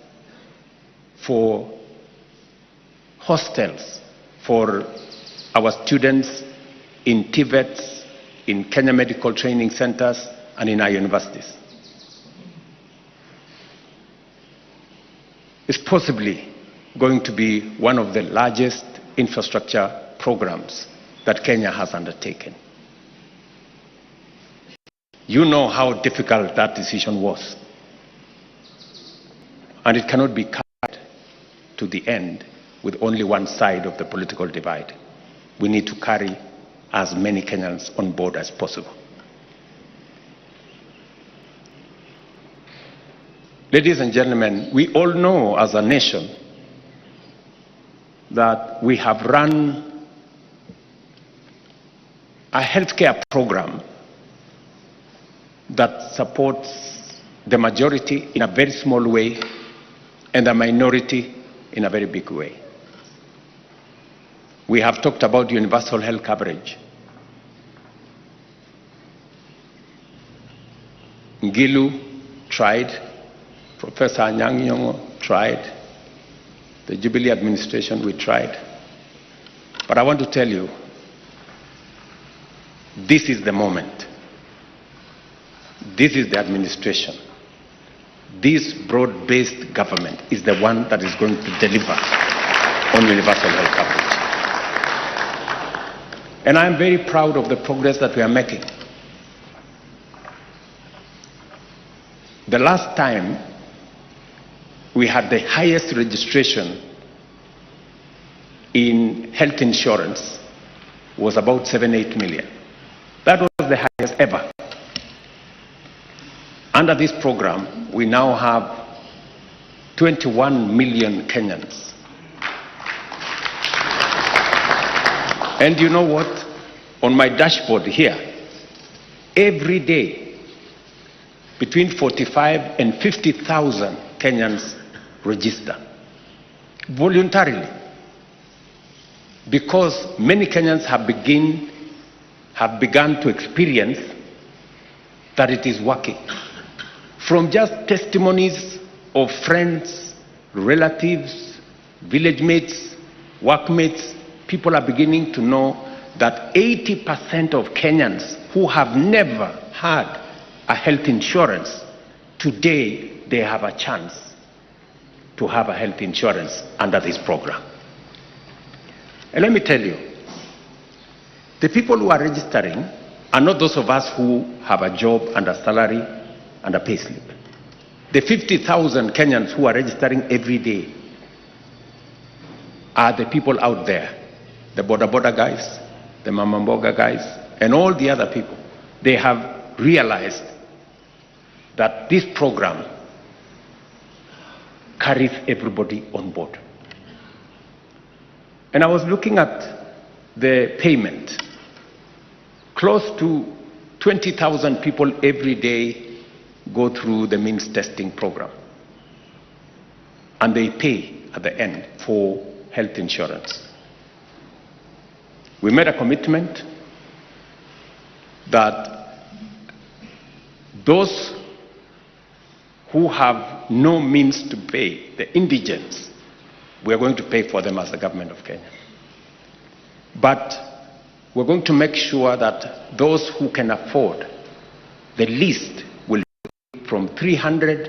for hostels for our students in TVETs in Kenya medical training centers, and in our universities. It's possibly going to be one of the largest infrastructure programs that Kenya has undertaken. You know how difficult that decision was. And it cannot be carried to the end with only one side of the political divide. We need to carry as many Kenyans on board as possible. Ladies and gentlemen, we all know as a nation that we have run a healthcare program that supports the majority in a very small way and the minority in a very big way. We have talked about universal health coverage. Ngilu tried, Professor Anyang' Nyong'o tried, the Jubilee administration, we tried. But I want to tell you, this is the moment. This is the administration. This broad-based government is the one that is going to deliver on universal health coverage. And I am very proud of the progress that we are making. The last time we had the highest registration in health insurance was about 7-8 million. That was the highest ever. Under this program, we now have 21 million Kenyans. And you know what? On my dashboard here, every day, between 45 and 50,000 Kenyans register voluntarily, because many Kenyans have begun to experience that it is working. From just testimonies of friends, relatives, village mates, workmates, people are beginning to know that 80% of Kenyans who have never had a health insurance, today they have a chance to have a health insurance under this program. And let me tell you, the people who are registering are not those of us who have a job and a salary and a pay slip. The 50,000 Kenyans who are registering every day are the people out there, the boda boda guys, the mamamboga guys, and all the other people. They have realized that this program carries everybody on board. And I was looking at the payment. Close to 20,000 people every day go through the means testing program. And they pay at the end for health insurance. We made a commitment that those who have no means to pay, the indigents, we are going to pay for them as the government of Kenya. But we're going to make sure that those who can afford the least will pay from 300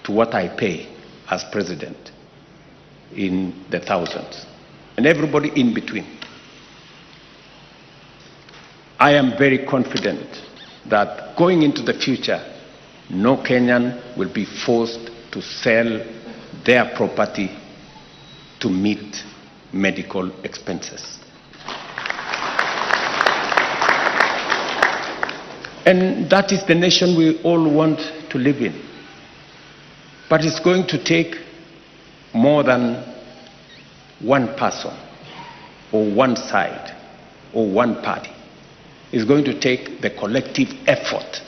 to what I pay as president in the thousands, and everybody in between. I am very confident that going into the future, no Kenyan will be forced to sell their property to meet medical expenses. And that is the nation we all want to live in. But it's going to take more than one person or one side or one party. It's going to take the collective effort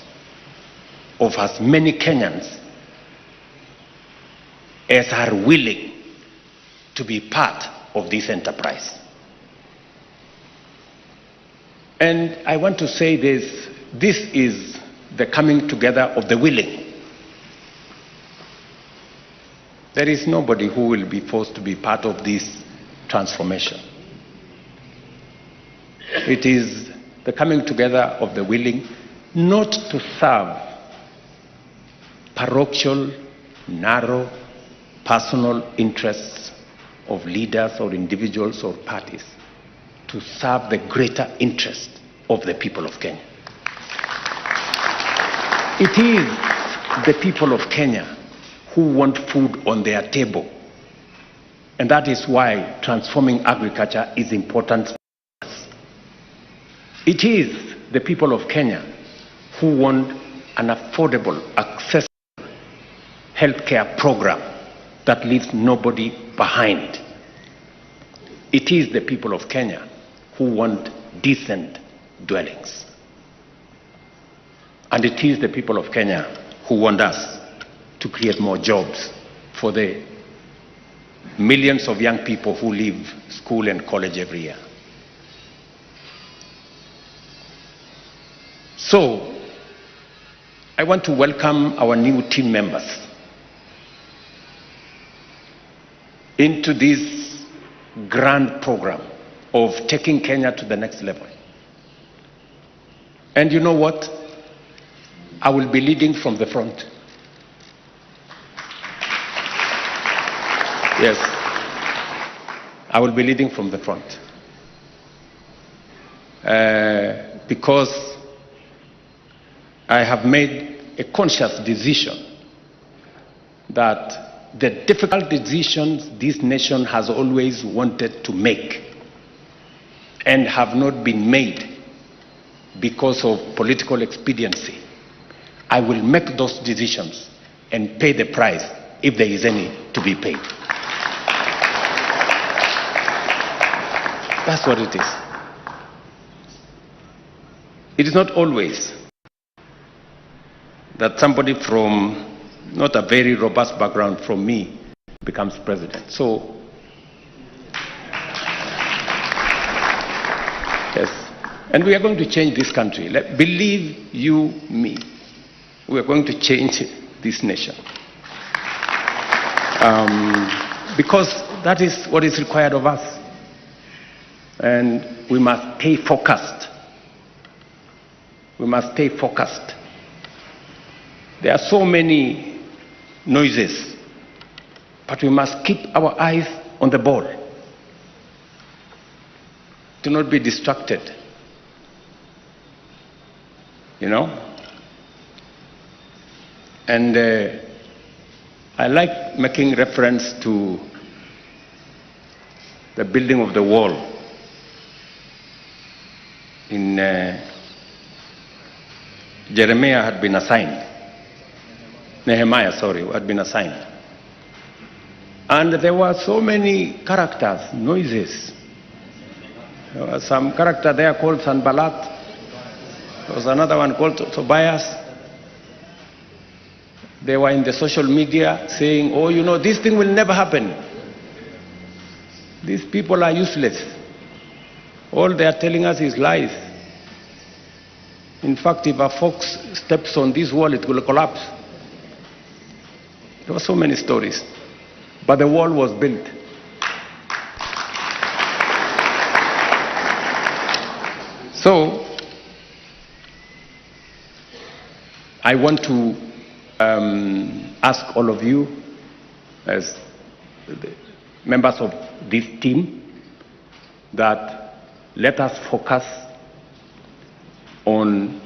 of as many Kenyans as are willing to be part of this enterprise. And I want to say this is the coming together of the willing. There is nobody who will be forced to be part of this transformation. It is the coming together of the willing, not to serve parochial, narrow, personal interests of leaders or individuals or parties, to serve the greater interest of the people of Kenya. It is the people of Kenya who want food on their table. And that is why transforming agriculture is important. It is the people of Kenya who want an affordable, accessible healthcare program that leaves nobody behind. It is the people of Kenya who want decent dwellings. And it is the people of Kenya who want us to create more jobs for the millions of young people who leave school and college every year. So, I want to welcome our new team members into this grand program of taking Kenya to the next level. And you know what? I will be leading from the front. Yes, I will be leading from the front. Because I have made a conscious decision that the difficult decisions this nation has always wanted to make and have not been made because of political expediency, I will make those decisions and pay the price if there is any to be paid. That's what it is. It is not always that somebody from not a very robust background from me becomes president. So, yes. And we are going to change this country. Believe you me. We are going to change this nation. Because that is what is required of us. And we must stay focused. We must stay focused. There are so many noises, but we must keep our eyes on the ball. Do not be distracted. You know? And I like making reference to the building of the wall in Jeremiah had been assigned. Nehemiah, sorry, had been assigned. And there were so many characters, noises. There was some character there called Sanballat. There was another one called Tobias. They were in the social media saying, oh, you know, this thing will never happen. These people are useless. All they are telling us is lies. In fact, if a fox steps on this wall, it will collapse. There were so many stories. But the wall was built. So, I want to ask all of you, as the members of this team, that let us focus on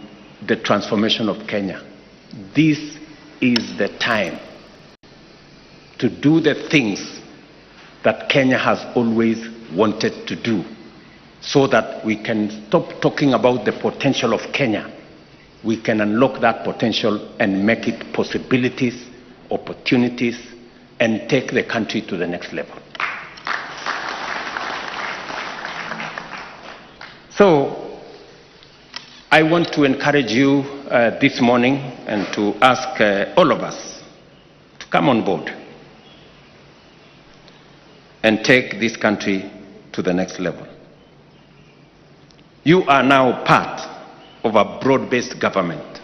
the transformation of Kenya. This is the time to do the things that Kenya has always wanted to do, so that we can stop talking about the potential of Kenya. We can unlock that potential and make it possibilities, opportunities, and take the country to the next level. So, I want to encourage you this morning and to ask all of us to come on board and take this country to the next level. You are now part of a broad-based government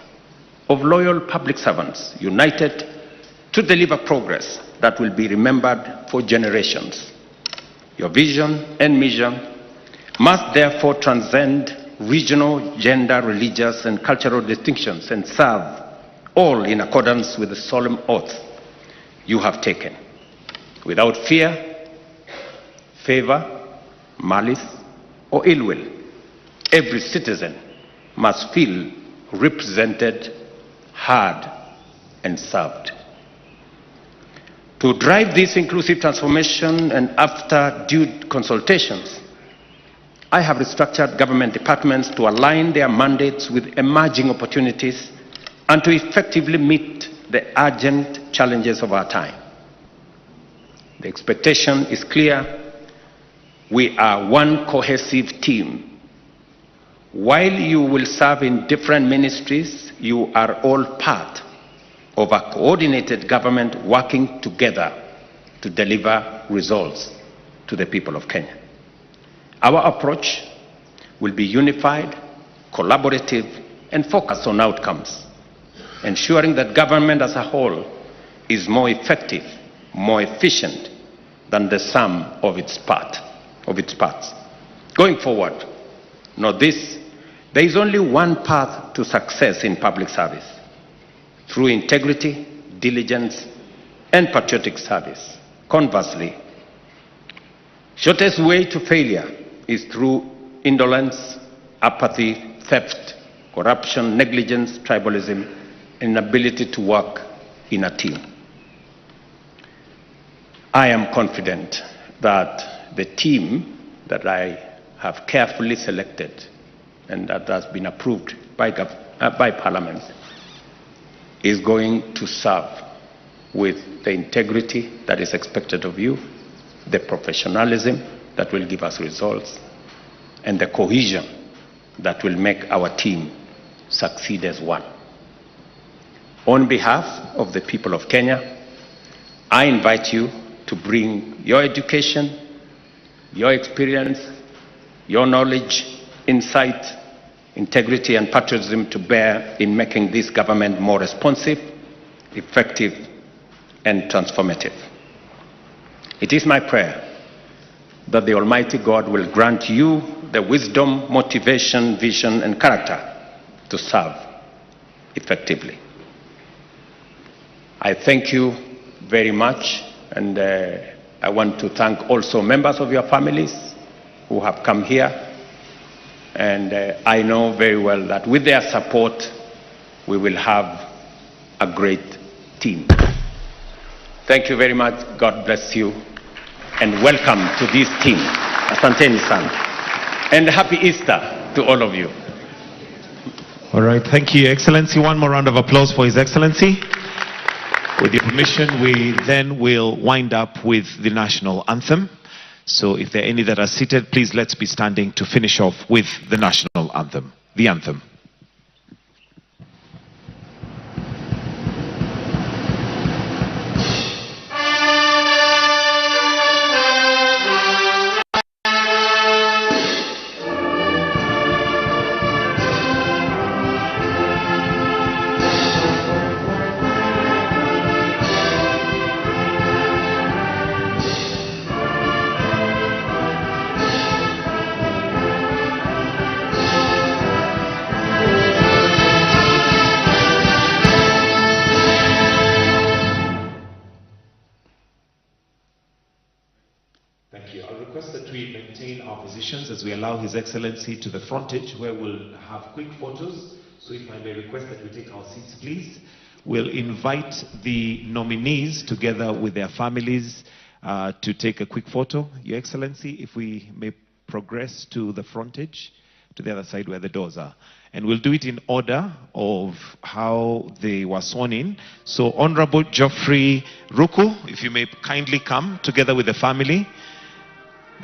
of loyal public servants united to deliver progress that will be remembered for generations. Your vision and mission must therefore transcend regional, gender, religious, and cultural distinctions and serve all in accordance with the solemn oath you have taken, without fear, favor, malice, or ill will. Every citizen must feel represented, heard, and served. To drive this inclusive transformation, and after due consultations, I have restructured government departments to align their mandates with emerging opportunities and to effectively meet the urgent challenges of our time. The expectation is clear. We are one cohesive team. While you will serve in different ministries, you are all part of a coordinated government working together to deliver results to the people of Kenya. Our approach will be unified, collaborative, and focused on outcomes, ensuring that government as a whole is more effective, more efficient than the sum of its parts. Going forward, note this: there is only one path to success in public service: through integrity, diligence, and patriotic service. Conversely, shortest way to failure is through indolence, apathy, theft, corruption, negligence, tribalism, and inability to work in a team. I am confident that the team that I have carefully selected and that has been approved by Parliament is going to serve with the integrity that is expected of you, the professionalism that will give us results, and the cohesion that will make our team succeed as one. On behalf of the people of Kenya, I invite you to bring your education, your experience, your knowledge, insight, integrity, and patriotism to bear in making this government more responsive, effective, and transformative. It is my prayer that the Almighty God will grant you the wisdom, motivation, vision, and character to serve effectively. I thank you very much, and I want to thank also members of your families who have come here, and I know very well that with their support we will have a great team. Thank you very much. God bless you, and welcome to this team. Asanteni sana. And happy Easter to all of you. All right, thank you, Your Excellency. One more round of applause for His Excellency. With your permission, we then will wind up with the national anthem. So if there are any that are seated, please let's be standing to finish off with the national anthem. The anthem. Thank you. I'll request that we maintain our positions as we allow His Excellency to the frontage where we'll have quick photos. So if I may request that we take our seats, please. We'll invite the nominees together with their families to take a quick photo. Your Excellency, if we may progress to the frontage, to the other side where the doors are. And we'll do it in order of how they were sworn in. So Honorable Geoffrey Ruku, if you may kindly come together with the family.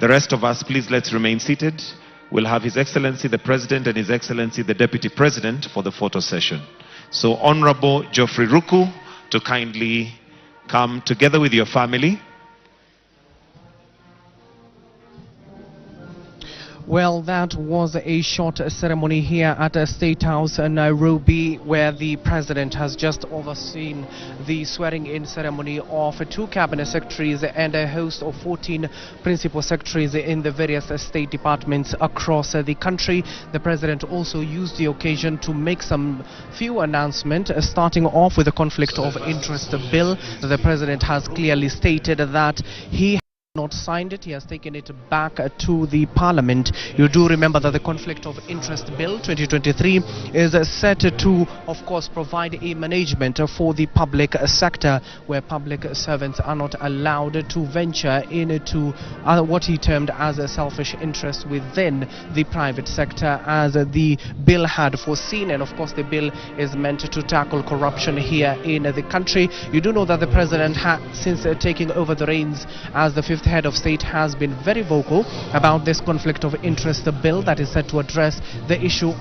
The rest of us, please, let's remain seated. We'll have His Excellency the President and His Excellency the Deputy President for the photo session. So Honorable Geoffrey Ruku to kindly come together with your family. Well, that was a short ceremony here at the State House in Nairobi, where the President has just overseen the swearing-in ceremony of 2 cabinet secretaries and a host of 14 principal secretaries in the various state departments across the country. The President also used the occasion to make some few announcements, starting off with the conflict of interest bill. The President has clearly stated that he not signed it. He has taken it back to the Parliament. You do remember that the Conflict of Interest Bill 2023 is set to, of course, provide a management for the public sector, where public servants are not allowed to venture into what he termed as a selfish interest within the private sector, as the bill had foreseen. And of course, the bill is meant to tackle corruption here in the country. You do know that the President, since taking over the reins as the 5th head of state, has been very vocal about this conflict of interest bill that is set to address the issue